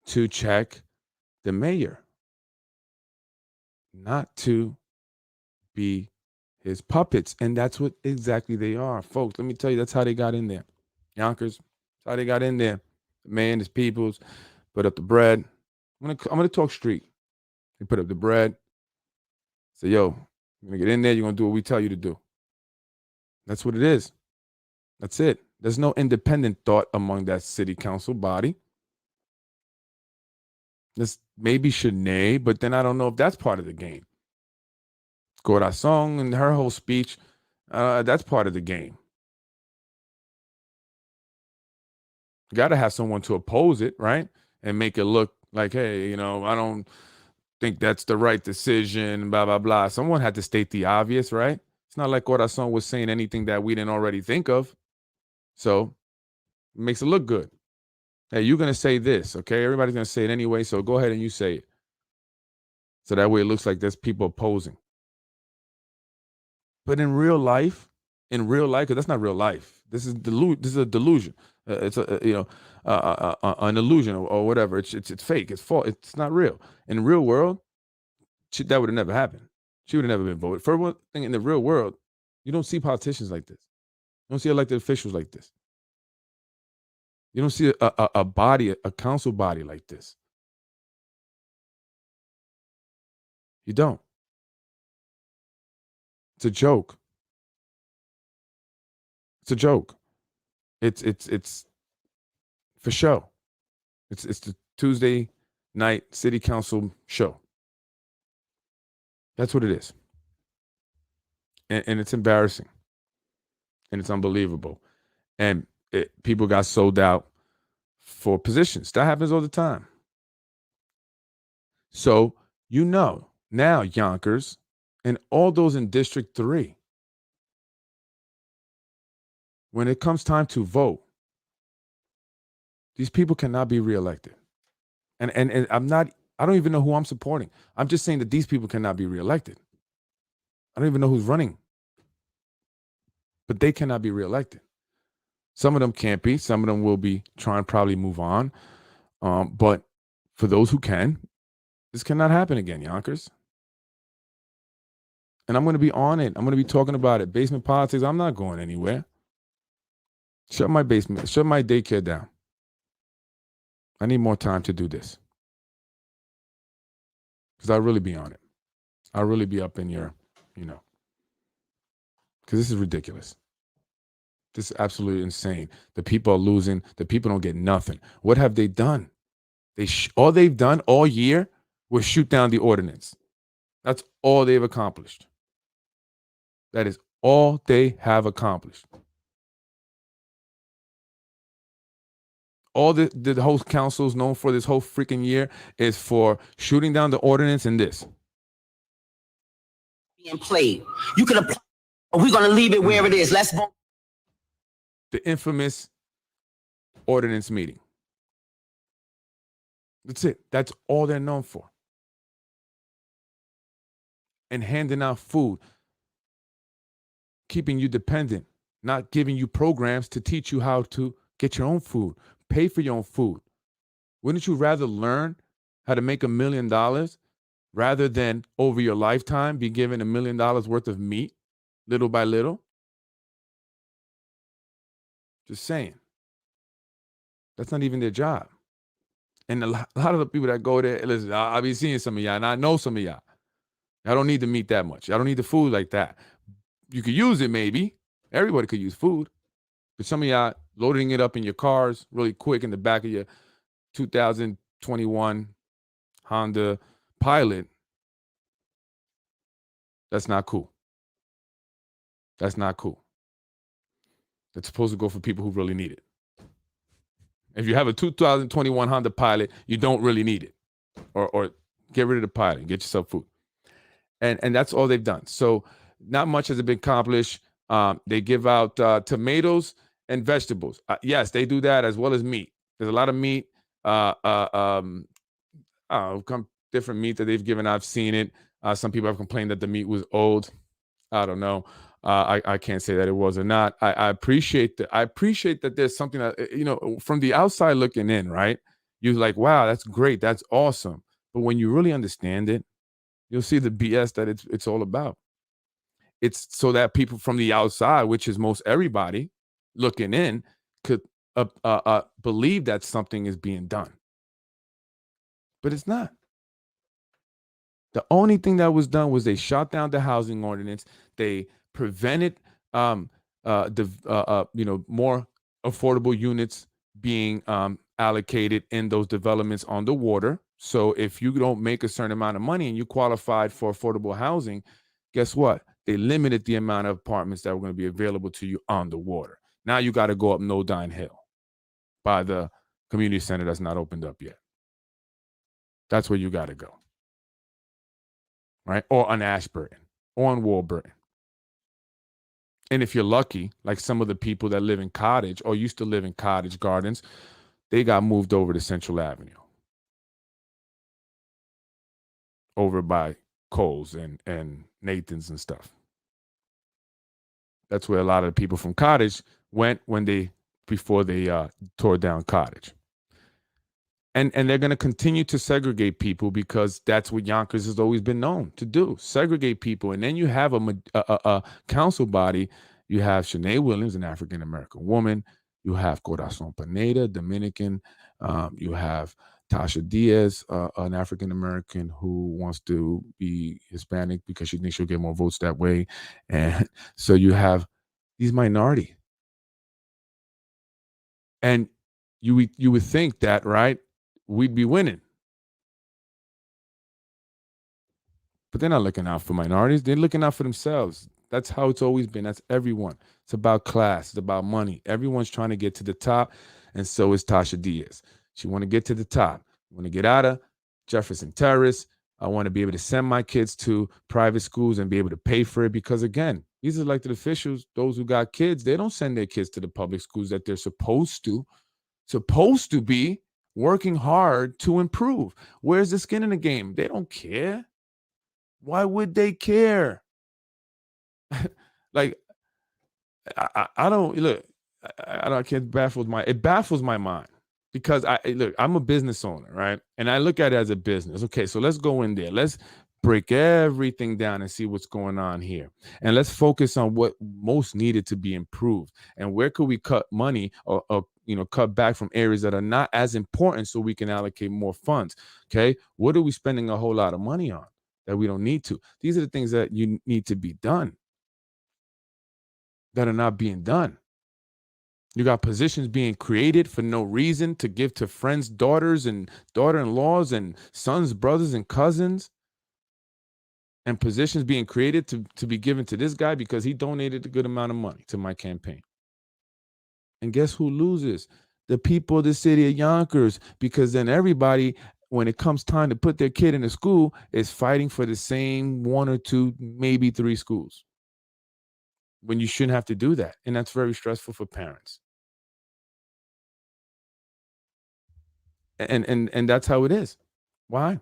to check the mayor, not to be his puppets. And that's what exactly they are. Folks, let me tell you, that's how they got in there. Yonkers, that's how they got in there. The mayor and his peoples put up the bread. I'm gonna talk street. They put up the bread. Say, yo, you're gonna get in there, you're gonna do what we tell you to do. That's what it is. That's it. There's no independent thought among that city council body. This maybe Shanae, but then I don't know if that's part of the game. Corazon and her whole speech, that's part of the game. You got to have someone to oppose it, right? And make it look like, hey, you know, I don't think that's the right decision, blah, blah, blah. Someone had to state the obvious, right? It's not like Corazon was saying anything that we didn't already think of. So it makes it look good. Hey, you're going to say this, okay? Everybody's going to say it anyway, so go ahead and you say it. So that way it looks like there's people opposing. But in real life, because that's not real life. This is a delusion. It's an illusion or whatever. It's fake. It's false. It's not real. In the real world, that would have never happened. She would have never been voted. For one thing, in the real world, you don't see politicians like this. You don't see elected officials like this. You don't see a body, a council body like this. You don't. It's a joke. It's a joke. It's for show. It's the Tuesday night city council show. That's what it is. And it's embarrassing. And it's unbelievable. And people got sold out for positions. That happens all the time. So, you know, now Yonkers and all those in District 3, when it comes time to vote, these people cannot be reelected. And I don't even know who I'm supporting. I'm just saying that these people cannot be reelected. I don't even know who's running. But they cannot be reelected. Some of them can't be. Some of them will be trying to probably move on. But for those who can, this cannot happen again, Yonkers. And I'm going to be on it. I'm going to be talking about it. Basement politics, I'm not going anywhere. Shut my daycare down. I need more time to do this. Because I'll really be on it. I'll really be up in your, because this is ridiculous. This is absolutely insane. The people are losing. The people don't get nothing. What have they done? All they've done all year was shoot down the ordinance. That's all they've accomplished. That is all they have accomplished. All the whole council is known for this whole freaking year is for shooting down the ordinance and this. Being played. You can apply. We're going to leave it where it is. Let's vote. The infamous ordinance meeting. That's it. That's all they're known for. And handing out food, keeping you dependent, not giving you programs to teach you how to get your own food, pay for your own food. Wouldn't you rather learn how to make $1 million rather than over your lifetime be given $1 million worth of meat little by little? Just saying. That's not even their job. And a lot of the people that go there, listen, I'll be seeing some of y'all, and I know some of y'all. I don't need the meat that much. I don't need the food like that. You could use it maybe. Everybody could use food. But some of y'all loading it up in your cars really quick in the back of your 2021 Honda Pilot, that's not cool. That's not cool. That's supposed to go for people who really need it. If you have a 2021 Honda Pilot, you don't really need it. Or get rid of the Pilot and get yourself food. And that's all they've done. So not much has been accomplished. They give out tomatoes and vegetables. Yes, they do that as well as meat. There's a lot of meat, different meat that they've given. I've seen it. Some people have complained that the meat was old. I don't know. I can't say that it was or not. I appreciate that. I appreciate that there's something that, from the outside looking in, right? You're like, wow, that's great. That's awesome. But when you really understand it, you'll see the BS that it's all about. It's so that people from the outside, which is most everybody looking in, could believe that something is being done. But it's not. The only thing that was done was they shot down the housing ordinance. They prevented more affordable units being allocated in those developments on the water. So if you don't make a certain amount of money and you qualified for affordable housing, guess what? They limited the amount of apartments that were going to be available to you on the water. Now you got to go up No Dine Hill by the community center that's not opened up yet. That's where you got to go. Right? Or on Ashburton or on Warburton. And if you're lucky, like some of the people that live in Cottage or used to live in Cottage Gardens, they got moved over to Central Avenue. Over by Kohl's and Nathan's and stuff. That's where a lot of the people from Cottage went before they tore down Cottage. And they're going to continue to segregate people because that's what Yonkers has always been known to do, segregate people. And then you have a council body. You have Shanae Williams, an African-American woman. You have Corazon Pineda, Dominican. You have Tasha Diaz, an African-American who wants to be Hispanic because she thinks she'll get more votes that way. And so you have these minority. And you would think that, right, we'd be winning. But they're not looking out for minorities. They're looking out for themselves. That's how it's always been. That's everyone. It's about class. It's about money. Everyone's trying to get to the top, and so is Tasha Diaz. She want to get to the top. I want to get out of Jefferson Terrace. I want to be able to send my kids to private schools and be able to pay for it because, again, these elected officials, those who got kids, they don't send their kids to the public schools that they're supposed to be working hard to improve. Where's the skin in the game? They don't care. Why would they care? Like, I don't look. I can't it baffles my mind because I'm a business owner, right? And I look at it as a business. Okay, so let's go in there. Let's break everything down and see what's going on here. And let's focus on what most needed to be improved and where could we cut money or cut back from areas that are not as important so we can allocate more funds. Okay. What are we spending a whole lot of money on that we don't need to? These are the things that you need to be done that are not being done. You got positions being created for no reason to give to friends, daughters, and daughter-in-laws, and sons, brothers, and cousins. And positions being created to be given to this guy because he donated a good amount of money to my campaign. And guess who loses? The people of the city of Yonkers, because then everybody, when it comes time to put their kid in a school, is fighting for the same 1 or 2, maybe 3 schools. When you shouldn't have to do that. And that's very stressful for parents. And that's how it is. Why?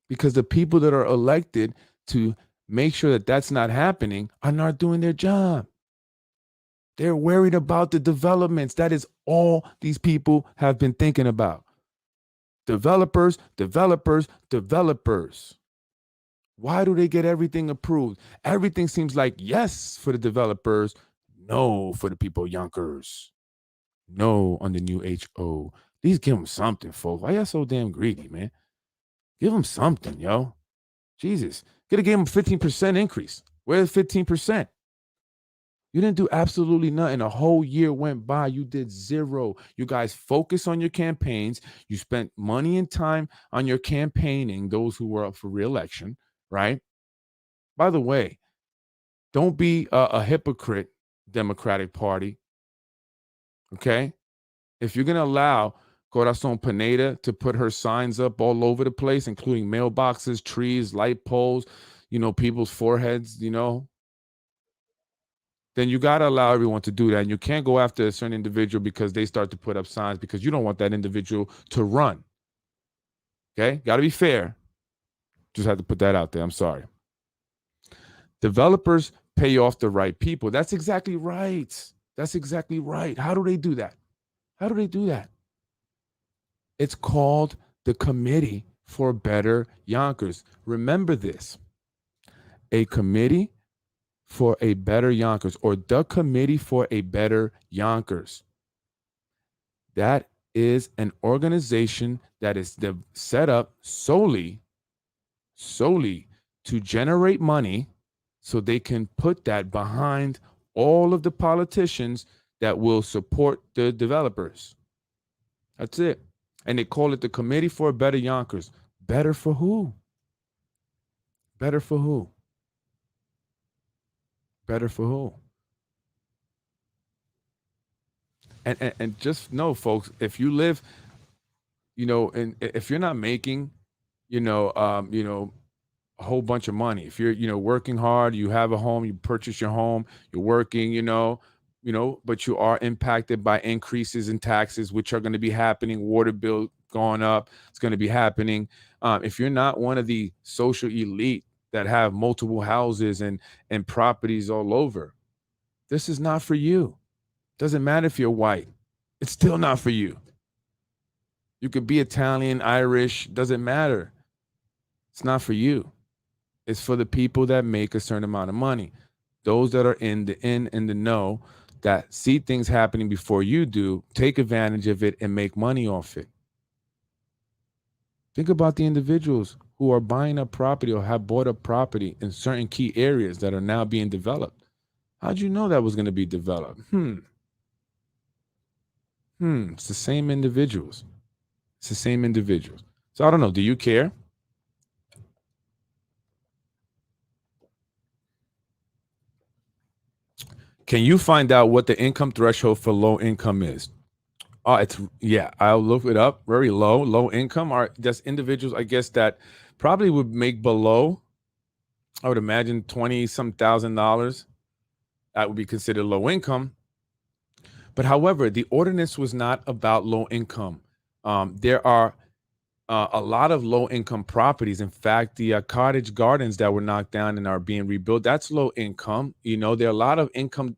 Because the people that are elected to make sure that that's not happening are not doing their job. They're worried about the developments. That is all these people have been thinking about. Developers, developers, developers. Why do they get everything approved? Everything seems like yes for the developers, no for the people of Yonkers. No on the new HO. Please give them something, folks. Why y'all so damn greedy, man? Give them something, yo. Jesus. Could have gave them a 15% increase. Where's 15%? You didn't do absolutely nothing. A whole year went by. You did zero. You guys focus on your campaigns. You spent money and time on your campaigning, those who were up for re-election, right? By the way, don't be a hypocrite, Democratic Party. Okay? If you're going to allow Corazon Pineda to put her signs up all over the place, including mailboxes, trees, light poles, people's foreheads, then you got to allow everyone to do that. And you can't go after a certain individual because they start to put up signs because you don't want that individual to run. Okay? Got to be fair. Just had to put that out there. I'm sorry. Developers pay off the right people. That's exactly right. That's exactly right. How do they do that? How do they do that? It's called the Committee for Better Yonkers. Remember this. A Committee for a Better Yonkers, or the Committee for a Better Yonkers. That is an organization that is set up solely to generate money so they can put that behind all of the politicians that will support the developers. That's it. And they call it the Committee for a Better Yonkers. Better for who? Better for who? Better for who? And just know, folks, if you live, and if you're not making, a whole bunch of money, if you're, working hard, you have a home, you purchase your home, you're working, but you are impacted by increases in taxes, which are going to be happening. Water bill going up. It's going to be happening. If you're not one of the social elite that have multiple houses and properties all over, this is not for you. Doesn't matter if you're white. It's still not for you. You could be Italian, Irish, doesn't matter. It's not for you. It's for the people that make a certain amount of money. Those that are in the know, that see things happening before you do, take advantage of it and make money off it. Think about the individuals who are buying up property or have bought up property in certain key areas that are now being developed. How'd you know that was going to be developed? It's the same individuals. It's the same individuals. So I don't know. Do you care? Can you find out what the income threshold for low income is? I'll look it up. Very low income are just individuals, I guess, that probably would make below, I would imagine, $20-some thousand. That would be considered low income. But however, the ordinance was not about low income. There are a lot of low income properties. In fact, the cottage gardens that were knocked down and are being rebuilt, that's low income. There are a lot of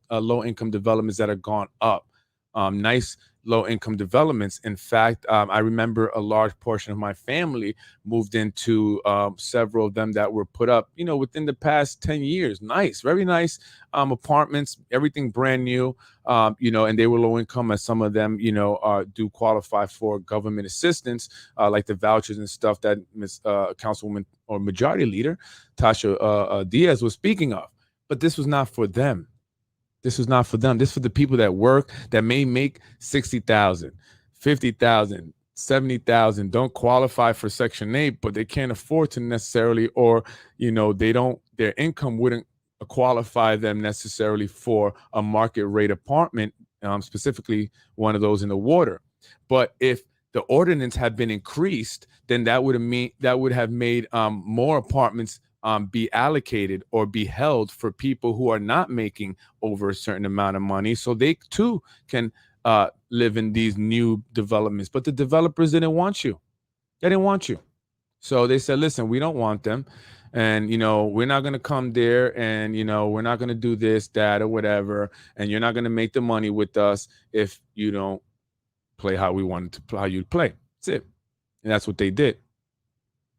low income developments that have gone up. Nice low-income developments. In fact, I remember a large portion of my family moved into several of them that were put up, within the past 10 years. Nice, very nice apartments, everything brand new, and they were low income, as some of them, do qualify for government assistance, like the vouchers and stuff that Councilwoman or Majority Leader Tasha Diaz was speaking of. But this was not for them. This was not for them. This is for the people that work, that may make 60,000, 50,000, 70,000, don't qualify for Section 8, but they can't afford to necessarily, or, their income wouldn't qualify them necessarily for a market rate apartment, specifically one of those in the water. But if the ordinance had been increased, then that would have made more apartments be allocated or be held for people who are not making over a certain amount of money, so they too can live in these new developments. But the developers didn't want you. They didn't want you. So they said, listen, we don't want them. And, we're not going to come there, and, we're not going to do this, that, or whatever. And you're not going to make the money with us if you don't play how we wanted to play, how you play. That's it. And that's what they did.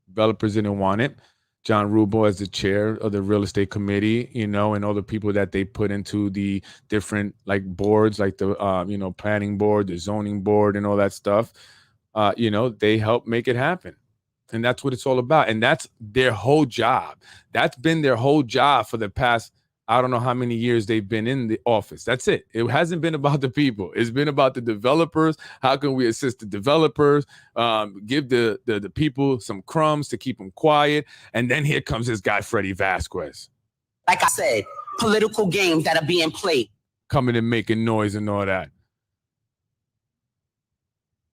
Developers didn't want it. John Rubo as the chair of the real estate committee, and all the people that they put into the different boards, like the, planning board, the zoning board, and all that stuff, they helped make it happen. And that's what it's all about. And that's their whole job. That's been their whole job for the past, I don't know how many years they've been in the office. That's it. It hasn't been about the people. It's been about the developers. How can we assist the developers? Give the people some crumbs to keep them quiet. And then here comes this guy, Freddie Vasquez. Like I said, political games that are being played. Coming and making noise and all that.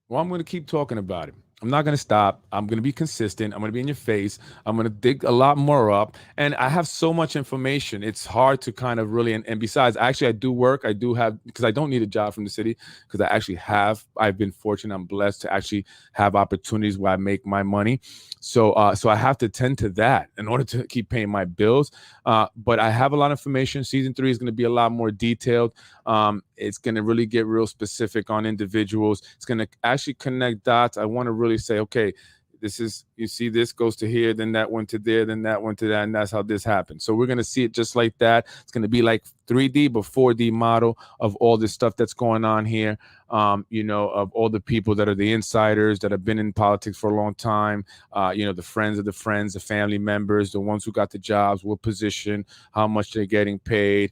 Well, I'm going to keep talking about it. I'm not going to stop. I'm going to be consistent. I'm going to be in your face. I'm going to dig a lot more up. And I have so much information. It's hard to kind of really, and besides, actually, I do work. I do have, because I don't need a job from the city, because I've been fortunate. I'm blessed to actually have opportunities where I make my money. So I have to tend to that in order to keep paying my bills. But I have a lot of information. Season 3 is going to be a lot more detailed. It's going to really get real specific on individuals. It's going to actually connect dots. I want to really say, okay, you see this goes to here, then that went to there, then that went to that, and that's how this happened. So we're going to see it just like that. It's going to be like 3D but 4D model of all this stuff that's going on here, of all the people that are the insiders that have been in politics for a long time, the friends of the friends, the family members, the ones who got the jobs, what position, how much they're getting paid,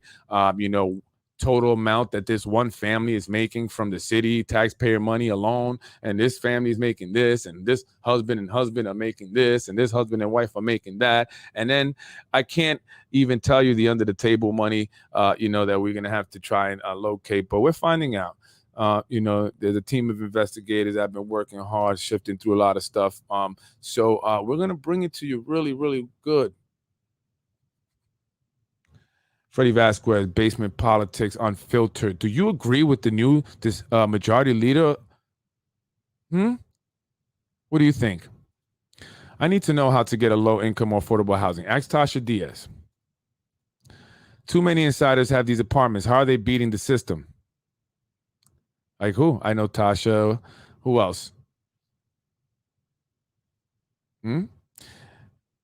total amount that this one family is making from the city taxpayer money alone, and this family is making this, and this husband and husband are making this, and this husband and wife are making that. And then I can't even tell you the under the table money that we're going to have to try and locate, but we're finding out. There's a team of investigators that have been working hard, shifting through a lot of stuff. So we're going to bring it to you really, really good. Freddie Vasquez, Basement Politics Unfiltered. Do you agree with this majority leader? What do you think? I need to know how to get a low-income or affordable housing. Ask Tasha Diaz. Too many insiders have these apartments. How are they beating the system? Like who? I know Tasha. Who else?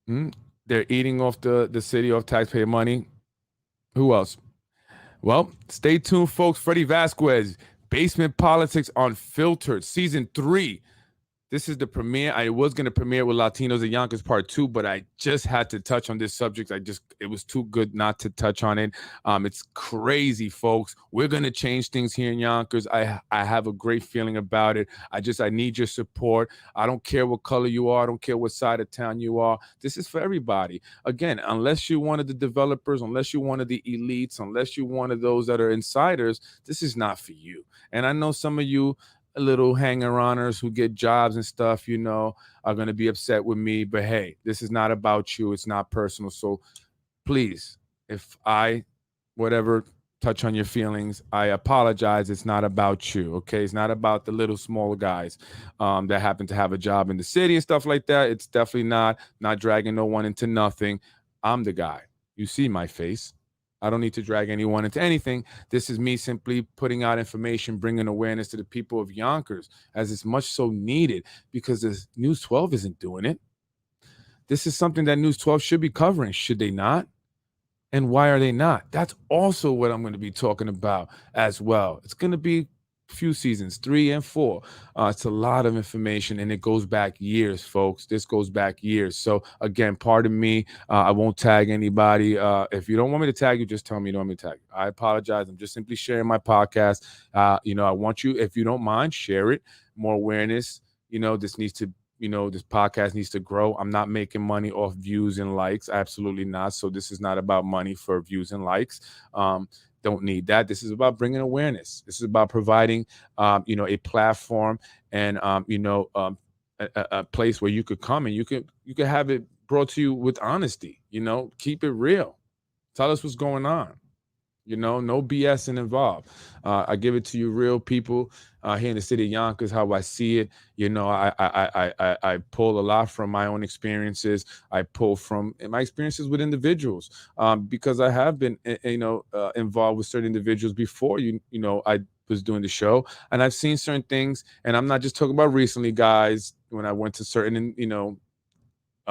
They're eating off the city, off taxpayer money. Who else? Well, stay tuned, folks. Freddie Vasquez, Basement Politics Unfiltered, Season 3. This is the premiere. I was going to premiere with Latinos and Yonkers Part 2, but I just had to touch on this subject. It was too good not to touch on it. It's crazy, folks. We're going to change things here in Yonkers. I have a great feeling about it. I need your support. I don't care what color you are. I don't care what side of town you are. This is for everybody. Again, unless you're one of the developers, unless you're one of the elites, unless you're one of those that are insiders, this is not for you. And I know some of you little hanger-oners who get jobs and stuff, are going to be upset with me. But hey, this is not about you. It's not personal. So please, if I, touch on your feelings, I apologize. It's not about you, okay? It's not about the little small guys that happen to have a job in the city and stuff like that. It's definitely not dragging no one into nothing. I'm the guy. You see my face. I don't need to drag anyone into anything. This is me simply putting out information, bringing awareness to the people of Yonkers, as it's much so needed, because the News 12 isn't doing it. This is something that News 12 should be covering, should they not? And why are they not? That's also what I'm going to be talking about as well. It's going to be a few seasons, 3 and 4. It's a lot of information, and it goes back years, folks. This goes back years. So again, pardon me. I won't tag anybody. If you don't want me to tag you, just tell me you don't want me to tag you. I apologize. I'm just simply sharing my podcast. I want you, if you don't mind, share it. More awareness. This needs to this podcast needs to grow. I'm not making money off views and likes. Absolutely not. So this is not about money for views and likes. Don't need that. This is about bringing awareness. This is about providing, a platform and, a place where you could come and you could have it brought to you with honesty. Keep it real. Tell us what's going on. No BSing involved. I give it to you, real people here in the city of Yonkers, how I see it. I pull a lot from my own experiences. I pull from my experiences with individuals because I have been, involved with certain individuals before. I was doing the show, and I've seen certain things. And I'm not just talking about recently, guys. When I went to certain,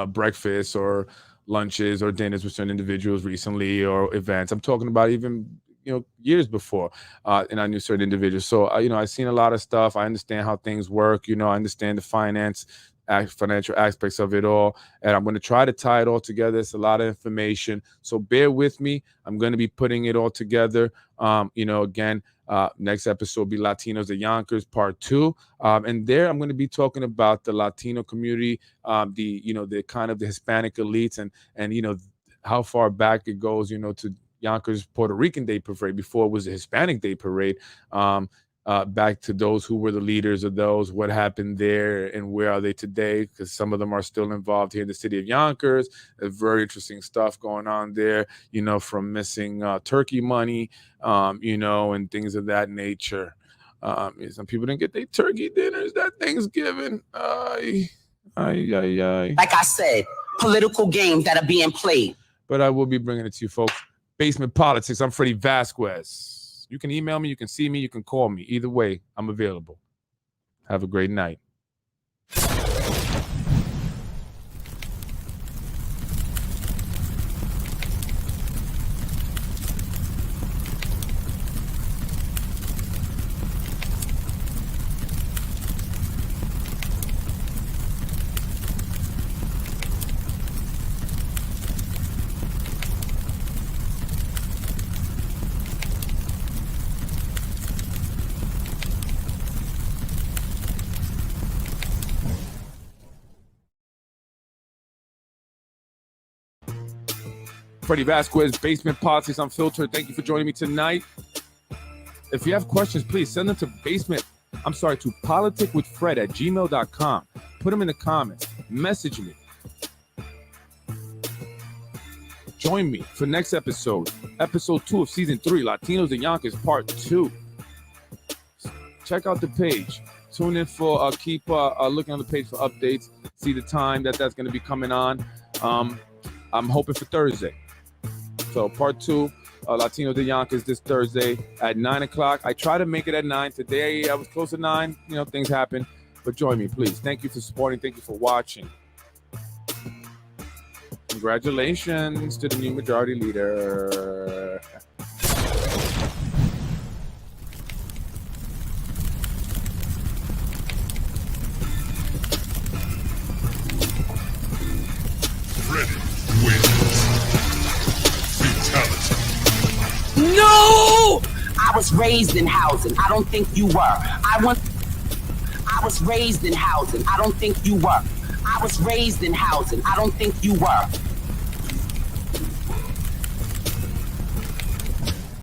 breakfasts or lunches or dinners with certain individuals recently, or events. I'm talking about even years before, and I knew certain individuals. So I've seen a lot of stuff. I understand how things work. I understand the financial aspects of it all, and I'm going to try to tie it all together. It's a lot of information, so bear with me. I'm going to be putting it all together. Again, next episode will be Latinos at Yonkers Part 2, and there I'm going to be talking about the Latino community, the kind of the Hispanic elites, and how far back it goes, to Yonkers Puerto Rican Day Parade before it was a Hispanic Day Parade. Back to those who were the leaders of those, what happened there, and where are they today, because some of them are still involved here in the city of Yonkers. There's very interesting stuff going on there, from missing turkey money, and things of that nature. Some people didn't get their turkey dinners that Thanksgiving. Like I said, political games that are being played. But I will be bringing it to you, folks. Basement Politics. I'm Freddie Vasquez. You can email me, you can see me, you can call me. Either way, I'm available. Have a great night. Freddie Vasquez, Basement Politics Unfiltered. Thank you for joining me tonight. If you have questions, please send them to politicwithfred@gmail.com. Put them in the comments. Message me. Join me for next episode 2 of season 3, Latinos in Yonkers Part 2. Check out the page. Tune in for, keep looking on the page for updates. See the time that's going to be coming on. I'm hoping for Thursday. So part 2, Latino de Yonkers this Thursday at 9 o'clock. I try to make it at 9. Today I was close to 9. Things happen. But join me, please. Thank you for supporting. Thank you for watching. Congratulations to the new majority leader. No! I was raised in housing. I don't think you were. I was raised in housing. I don't think you were. I was raised in housing. I don't think you were.